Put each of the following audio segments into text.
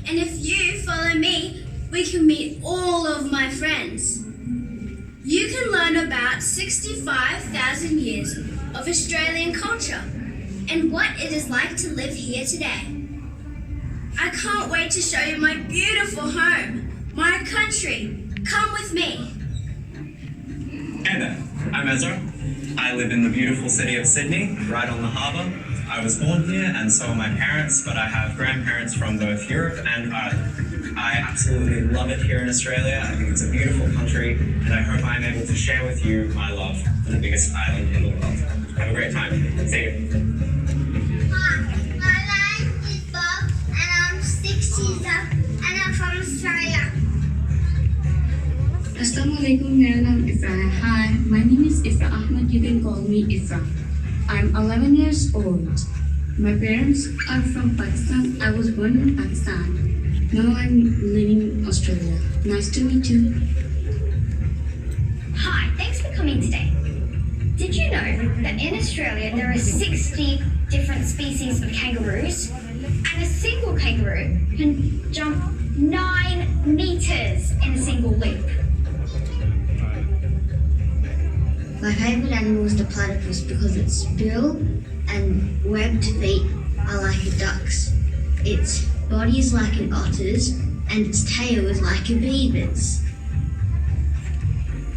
And if you follow me, we can meet all of my friends. You can learn about 65,000 years of Australian culture and what it is like to live here today. I can't wait to show you my beautiful home, my country. Come with me. Hey there, I'm Ezra. I live in the beautiful city of Sydney, right on the harbour. I was born here and so are my parents, but I have grandparents from both Europe and Ireland. I absolutely love it here in Australia. I think it's a beautiful country and I hope I'm able to share with you my love for the biggest island in the world. Have a great time. See you. Hi, my name is Bob and I'm 6 years old and I'm from Australia. Assalamualaikum, मेरा नाम इफ्रा है. Hi, my name is Ifra Ahmed. You can call me Ifra. I'm 11 years old. My parents are from Pakistan. I was born in Pakistan. Now I'm living in Australia. Nice to meet you. Hi, thanks for coming today. Did you know that in Australia there are 60 different species of kangaroos? And a single kangaroo can jump 9 meters in a single leap. My favourite animal is the platypus because its bill and webbed feet are like a duck's. Its body is like an otter's and its tail is like a beaver's.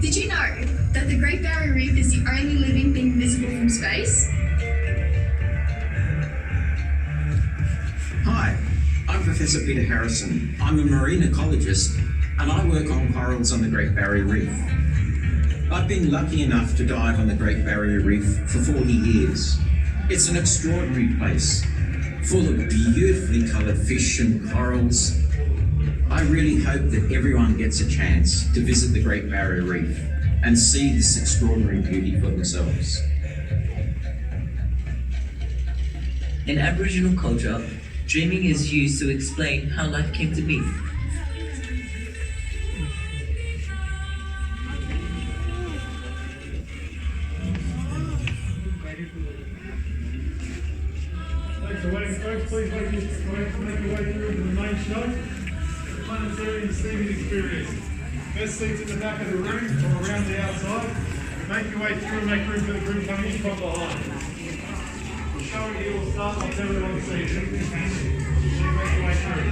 Did you know that the Great Barrier Reef is the only living thing visible from space? Hi, I'm Professor Peter Harrison. I'm a marine ecologist and I work on corals on the Great Barrier Reef. I've been lucky enough to dive on the Great Barrier Reef for 40 years. It's an extraordinary place, full of beautifully coloured fish and corals. I really hope that everyone gets a chance to visit the Great Barrier Reef and see this extraordinary beauty for themselves. In Aboriginal culture, dreaming is used to explain how life came to be. Thanks for waiting, folks. Please make your way through into the main show. The fun and seating experience. Best seats in the back of the room or around the outside. Make your way through and make room for the group coming in from behind. The show here will start once everyone's seated. So make your way through.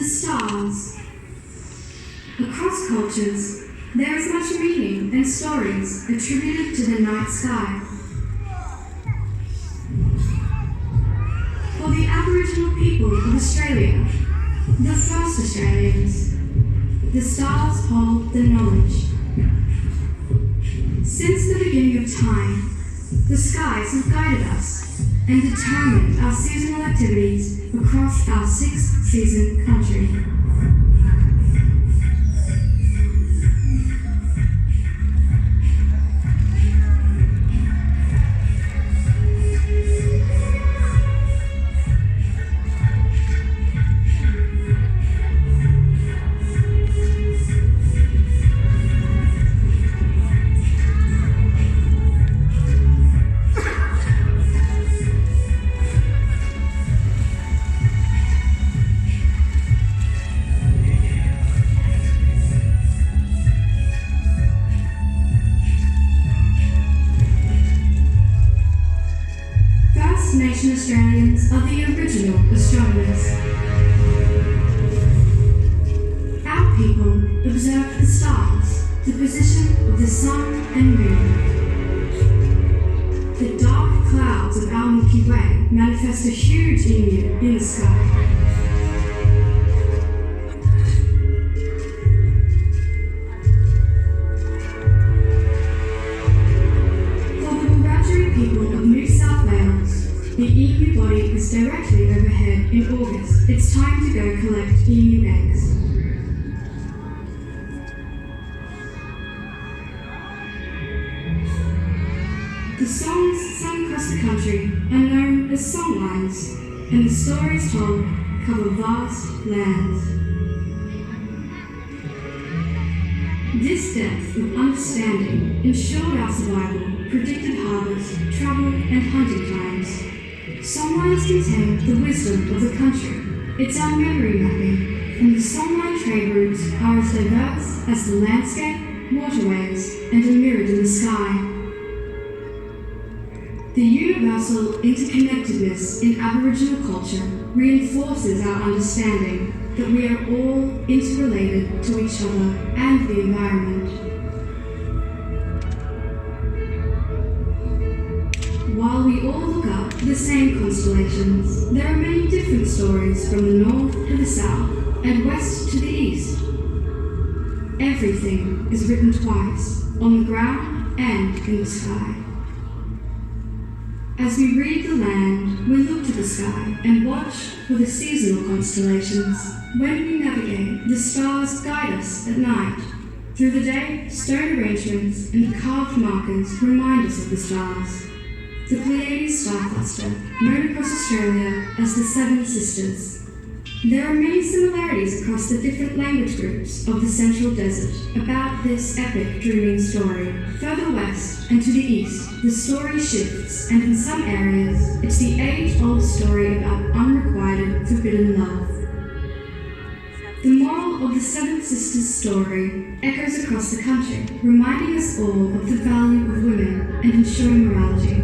Stars. Across cultures, there is much meaning and stories attributed to the night sky. For the people of Australia, the first Australians. The stars hold the knowledge. Since the beginning of time, the skies have guided us and determined our seasonal activities across our six-season country. Nation Australians are the original astronomers. Our people observed the stars, the position of the sun and moon. The dark clouds of our Milky Way manifest a huge emu in the sky. The emu body is directly overhead in August. It's time to go collect emu eggs. The songs sung across the country are known as songlines, and the stories told cover vast lands. This depth of understanding ensured our survival, predicted harvest, travel, and hunting times. Songlines contain the wisdom of the country. It's our memory mapping, and the songline trade routes are as diverse as the landscape, waterways, and are mirrored in the sky. The universal interconnectedness in Aboriginal culture reinforces our understanding that we are all interrelated to each other and the environment. While we all look up the same constellations, there are many different stories from the north to the south and west to the east. Everything is written twice, on the ground and in the sky. As we read the land, we look to the sky and watch for the seasonal constellations. When we navigate, the stars guide us at night. Through the day, stone arrangements and carved markers remind us of the stars. The Pleiades star cluster, known across Australia as the Seven Sisters. There are many similarities across the different language groups of the Central Desert about this epic dreaming story. Further west and to the east, the story shifts, and in some areas, it's the age-old story about unrequited, forbidden love. The moral of the Seven Sisters story echoes across the country, reminding us all of the value of women and ensuring morality.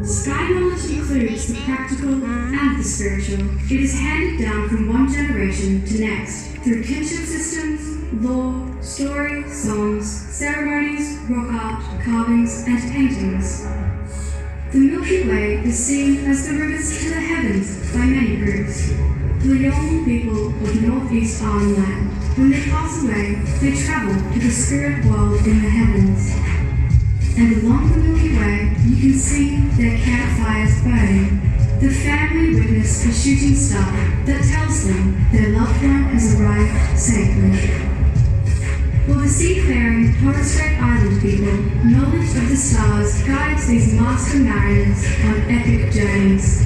Sky knowledge includes the practical and the spiritual. It is handed down from one generation to next through kinship systems, lore, story, songs, ceremonies, rock art, carvings, and paintings. The Milky Way is seen as the rivers to the heavens by many groups. The young people of Northeast Arnhem Land, when they pass away, they travel to the spirit world in the heavens. And along the Milky Way, you can see their campfires burning. The family witness a shooting star that tells them their loved one has arrived safely. For the seafaring Torres Strait Island people, knowledge of the stars guides these master mariners on epic journeys.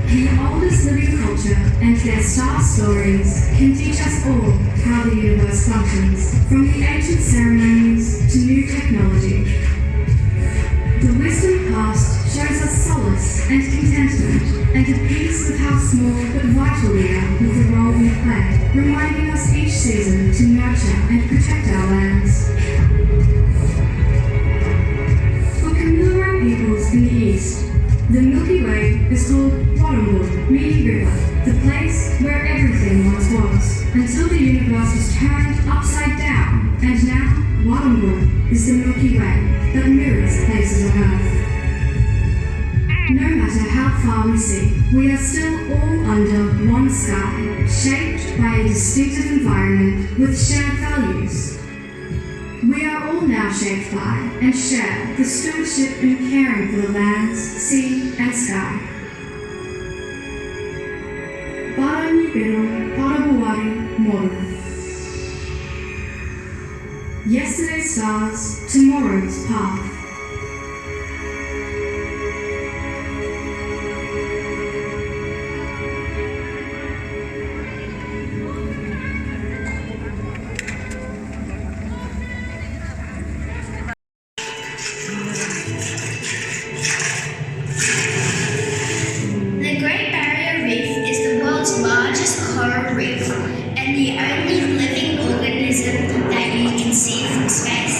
The oldest living culture and their star stories can teach us all how the universe functions, from the ancient ceremonies to new technology. The wisdom past shows us solace and contentment, and a peace with how small but vital we are with the role we play, reminding us each season to nurture and protect our lands. For Kangaroo peoples in the east, the Milky Way is called Wadamwood, meaning river, the place where everything once was, until the universe was turned upside down, and now Wadamwood is the Milky Way. that mirrors places on Earth. No matter how far we see, we are still all under one sky, shaped by a distinctive environment with shared values. We are all now shaped by and share the stewardship and caring for the lands, sea and sky. Para Nibiru, para Buari, Moru. Yesterday's stars, tomorrow's path. The Great Barrier Reef is the world's largest coral reef and the only living organism that you can see from space.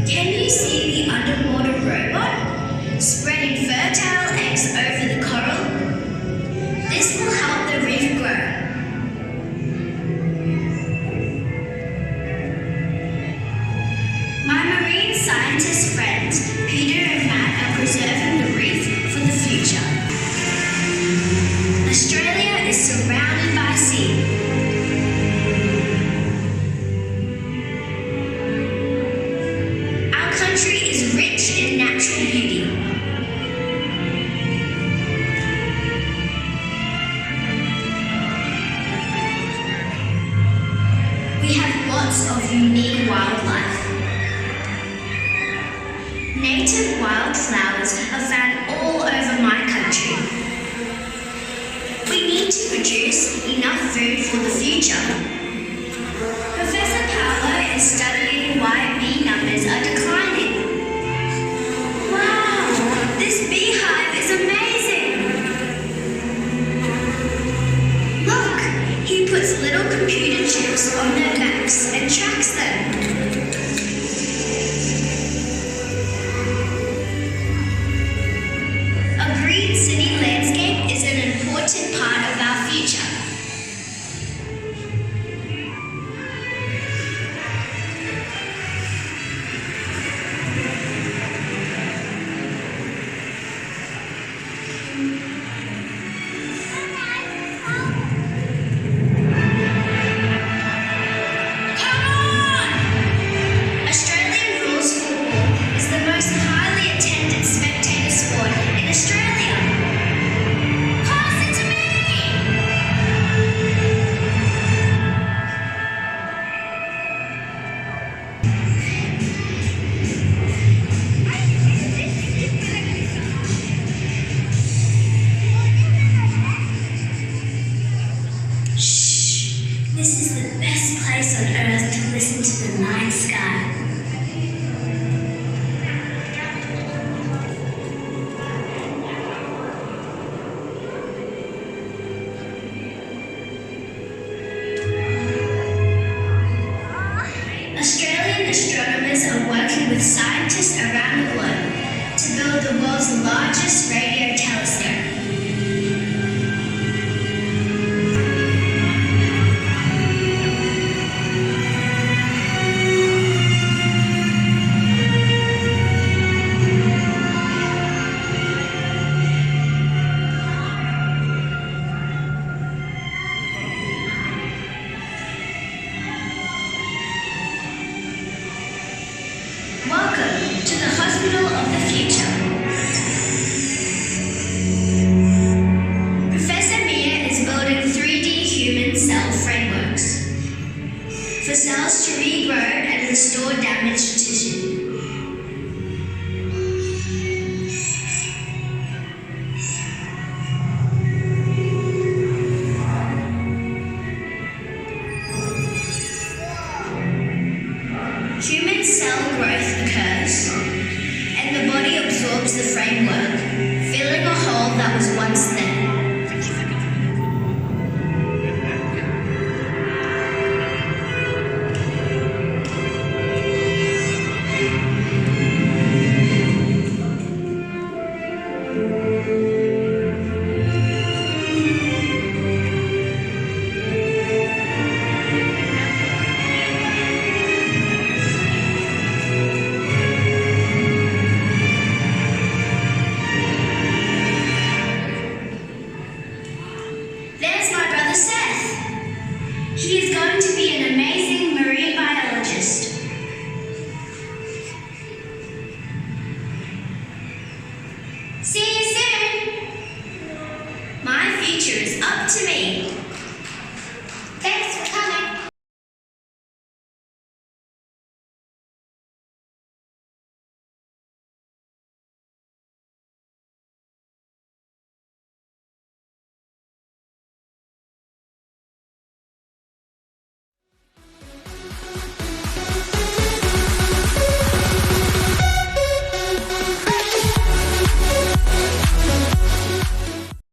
Can you see the underwater robot spreading fertile eggs over the coral? This will help the reef grow. My marine scientist friends, Peter and Matt, are preserving the reef for the future. Australia is surrounded by sea. Our country is rich in natural beauty. We have lots of unique wildlife. Native wildflowers are found all over my country. We need to produce enough food for the future. Professor Paolo is studying why bee numbers are declining. Wow, this beehive is amazing! Look, he puts little computer chips on their backs and tracks them. A green city landscape is an important part of our future. Come on! Australian rules football is the most highly attended spectator sport in Australia. Pass it to me! Shh! This is the best place on earth to listen to the night sky. Australian astronomers are working with scientists around the globe to build the world's largest radio telescope. Welcome to the Hospital of the Future. Professor Mia is building 3D human cell frameworks for cells to regrow and restore damaged tissue. Human cell growth occurs, and the body absorbs the framework, filling a hole that was once there.